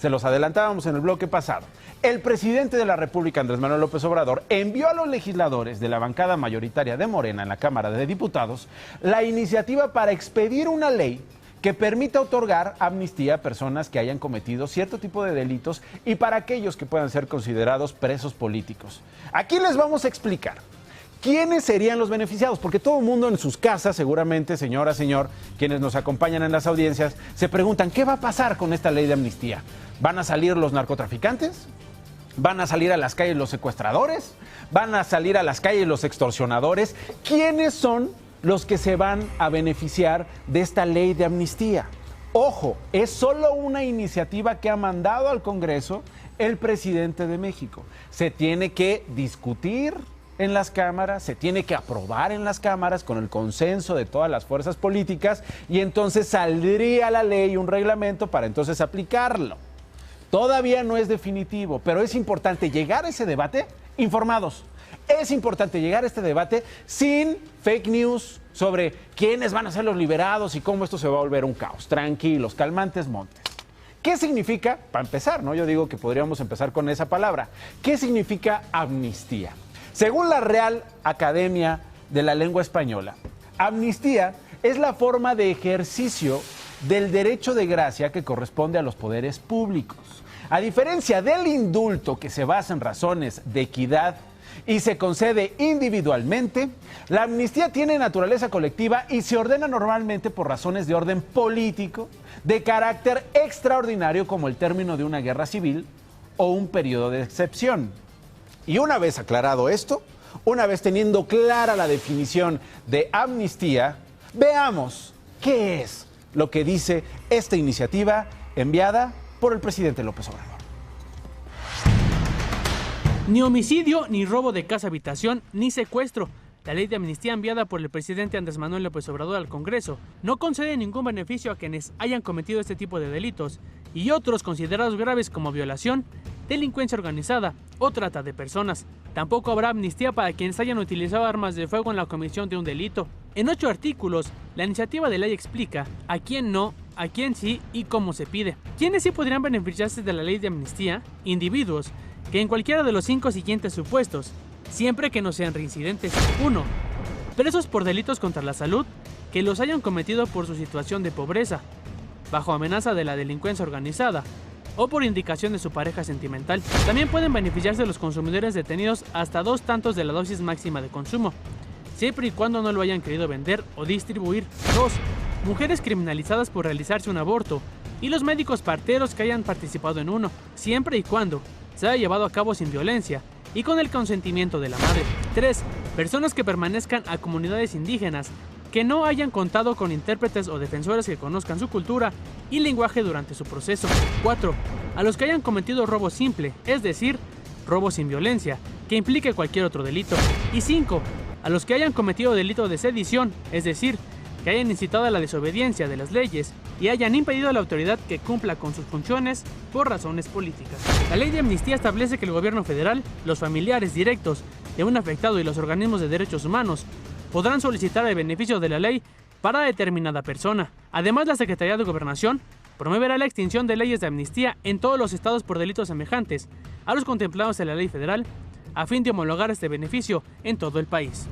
Se los adelantábamos en el bloque pasado. El presidente de la República, Andrés Manuel López Obrador, envió a los legisladores de la bancada mayoritaria de Morena en la Cámara de Diputados la iniciativa para expedir una ley que permita otorgar amnistía a personas que hayan cometido cierto tipo de delitos y para aquellos que puedan ser considerados presos políticos. Aquí les vamos a explicar quiénes serían los beneficiados, porque todo el mundo en sus casas, seguramente, señora, señor, quienes nos acompañan en las audiencias, se preguntan, ¿qué va a pasar con esta ley de amnistía? ¿Van a salir los narcotraficantes? ¿Van a salir a las calles los secuestradores? ¿Van a salir a las calles los extorsionadores? ¿Quiénes son los que se van a beneficiar de esta ley de amnistía? Ojo, es solo una iniciativa que ha mandado al Congreso el presidente de México. Se tiene que discutir en las cámaras, se tiene que aprobar en las cámaras con el consenso de todas las fuerzas políticas y entonces saldría la ley, un reglamento para entonces aplicarlo. Todavía no es definitivo, pero es importante llegar a ese debate informados. Es importante llegar a este debate sin fake news sobre quiénes van a ser los liberados y cómo esto se va a volver un caos. Tranquilos, calmantes montes. ¿Qué significa, para empezar, no? Yo digo que podríamos empezar con esa palabra. ¿Qué significa amnistía? Según la Real Academia de la Lengua Española, amnistía es la forma de ejercicio del derecho de gracia que corresponde a los poderes públicos. A diferencia del indulto, que se basa en razones de equidad y se concede individualmente, la amnistía tiene naturaleza colectiva y se ordena normalmente por razones de orden político, de carácter extraordinario como el término de una guerra civil o un periodo de excepción. Y una vez aclarado esto, una vez teniendo clara la definición de amnistía, veamos qué es lo que dice esta iniciativa enviada por el presidente López Obrador. Ni homicidio, ni robo de casa-habitación, ni secuestro. La ley de amnistía enviada por el presidente Andrés Manuel López Obrador al Congreso no concede ningún beneficio a quienes hayan cometido este tipo de delitos y otros considerados graves como violación, delincuencia organizada o trata de personas. Tampoco habrá amnistía para quienes hayan utilizado armas de fuego en la comisión de un delito. En 8 artículos, la iniciativa de ley explica a quién no, a quién sí y cómo se pide. ¿Quiénes sí podrían beneficiarse de la ley de amnistía? Individuos que en cualquiera de los 5 siguientes supuestos, siempre que no sean reincidentes. 1. Presos por delitos contra la salud que los hayan cometido por su situación de pobreza, bajo amenaza de la delincuencia organizada o por indicación de su pareja sentimental. También pueden beneficiarse los consumidores detenidos hasta 2 tantos de la dosis máxima de consumo, siempre y cuando no lo hayan querido vender o distribuir. 2. Mujeres criminalizadas por realizarse un aborto y los médicos parteros que hayan participado en uno, siempre y cuando se haya llevado a cabo sin violencia y con el consentimiento de la madre. 3. Personas que permanezcan a comunidades indígenas que no hayan contado con intérpretes o defensores que conozcan su cultura y lenguaje durante su proceso. 4. A los que hayan cometido robo simple, es decir, robo sin violencia, que implique cualquier otro delito. Y 5. A los que hayan cometido delito de sedición, es decir, que hayan incitado a la desobediencia de las leyes y hayan impedido a la autoridad que cumpla con sus funciones por razones políticas. La ley de amnistía establece que el gobierno federal, los familiares directos de un afectado y los organismos de derechos humanos podrán solicitar el beneficio de la ley para determinada persona. Además, la Secretaría de Gobernación promoverá la extinción de leyes de amnistía en todos los estados por delitos semejantes a los contemplados en la ley federal, a fin de homologar este beneficio en todo el país.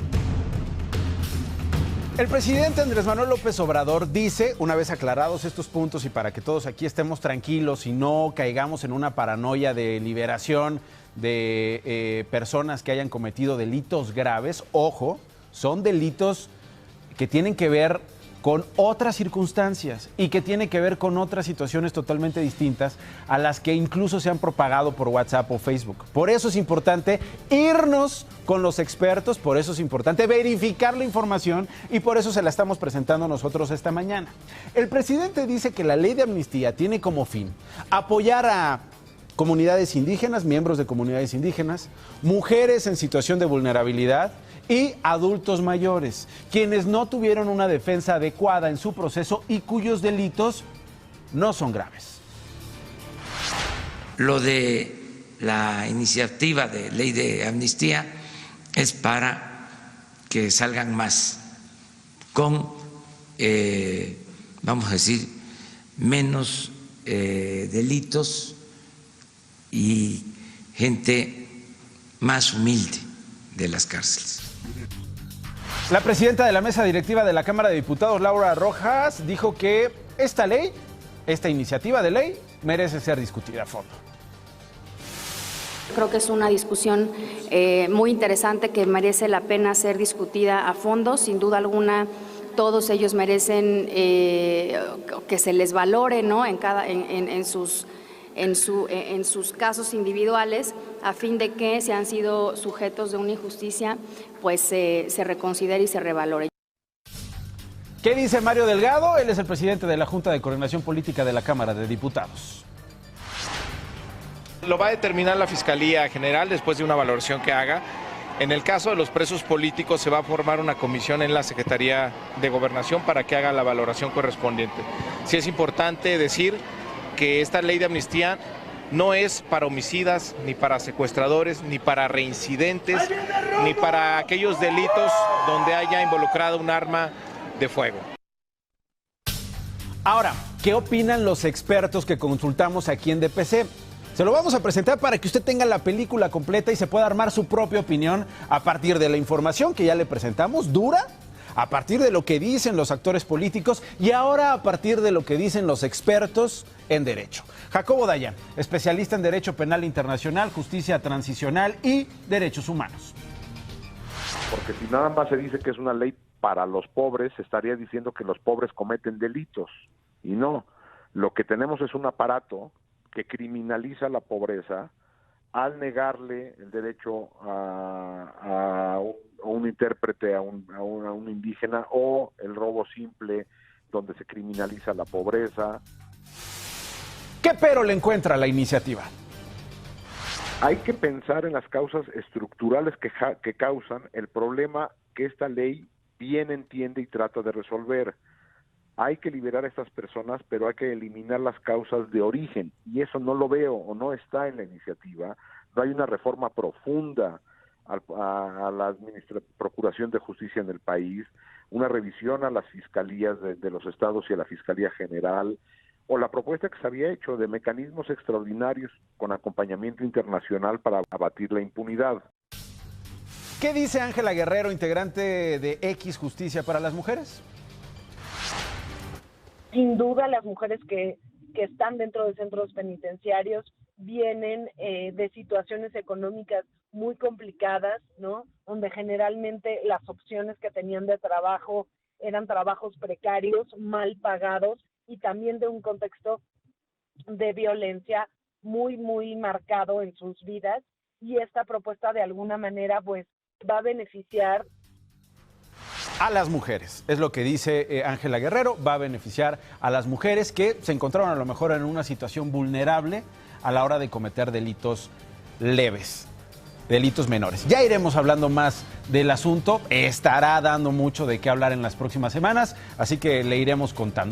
El presidente Andrés Manuel López Obrador dice, una vez aclarados estos puntos y para que todos aquí estemos tranquilos y no caigamos en una paranoia de liberación de personas que hayan cometido delitos graves, ojo, son delitos que tienen que ver con otras circunstancias y que tienen que ver con otras situaciones totalmente distintas a las que incluso se han propagado por WhatsApp o Facebook. Por eso es importante irnos con los expertos, por eso es importante verificar la información y por eso se la estamos presentando nosotros esta mañana. El presidente dice que la ley de amnistía tiene como fin apoyar a comunidades indígenas, miembros de comunidades indígenas, mujeres en situación de vulnerabilidad y adultos mayores, quienes no tuvieron una defensa adecuada en su proceso y cuyos delitos no son graves. Lo de la iniciativa de ley de amnistía es para que salgan más con, vamos a decir, menos delitos y gente más humilde de las cárceles. La presidenta de la mesa directiva de la Cámara de Diputados, Laura Rojas, dijo que esta iniciativa de ley, merece ser discutida a fondo. Creo que es una discusión muy interesante que merece la pena ser discutida a fondo. Sin duda alguna, todos ellos merecen que se les valore, ¿no?, en sus casos individuales, a fin de que si han sido sujetos de una injusticia, pues se reconsidere y se revalore. ¿Qué dice Mario Delgado? Él es el presidente de la Junta de Coordinación Política de la Cámara de Diputados. Lo va a determinar la Fiscalía General después de una valoración que haga. En el caso de los presos políticos se va a formar una comisión en la Secretaría de Gobernación para que haga la valoración correspondiente. Sí es importante decir que esta ley de amnistía no es para homicidas, ni para secuestradores, ni para reincidentes, ni para aquellos delitos donde haya involucrado un arma de fuego. Ahora, ¿qué opinan los expertos que consultamos aquí en DPC? Se lo vamos a presentar para que usted tenga la película completa y se pueda armar su propia opinión a partir de la información que ya le presentamos, dura, a partir de lo que dicen los actores políticos y ahora a partir de lo que dicen los expertos en derecho. Jacobo Dayan, especialista en Derecho Penal Internacional, Justicia Transicional y Derechos Humanos. Porque si nada más se dice que es una ley para los pobres, se estaría diciendo que los pobres cometen delitos. Y no, lo que tenemos es un aparato que criminaliza la pobreza al negarle el derecho a un intérprete, a un indígena, o el robo simple, donde se criminaliza la pobreza. ¿Qué pero le encuentra la iniciativa? Hay que pensar en las causas estructurales que causan el problema que esta ley bien entiende y trata de resolver. Hay que liberar a estas personas, pero hay que eliminar las causas de origen, y eso no lo veo o no está en la iniciativa. No hay una reforma profunda a la Procuración de Justicia en el país, una revisión a las fiscalías de los estados y a la Fiscalía General, o la propuesta que se había hecho de mecanismos extraordinarios con acompañamiento internacional para abatir la impunidad. ¿Qué dice Ángela Guerrero, integrante de X Justicia para las Mujeres? Sin duda, las mujeres que están dentro de centros penitenciarios vienen de situaciones económicas muy complicadas, ¿no?, donde generalmente las opciones que tenían de trabajo eran trabajos precarios, mal pagados, y también de un contexto de violencia muy, muy marcado en sus vidas, y esta propuesta de alguna manera pues va a beneficiar a las mujeres, es lo que dice Ángela Guerrero, va a beneficiar a las mujeres que se encontraron a lo mejor en una situación vulnerable a la hora de cometer delitos leves, delitos menores. Ya iremos hablando más del asunto, estará dando mucho de qué hablar en las próximas semanas, así que le iremos contando.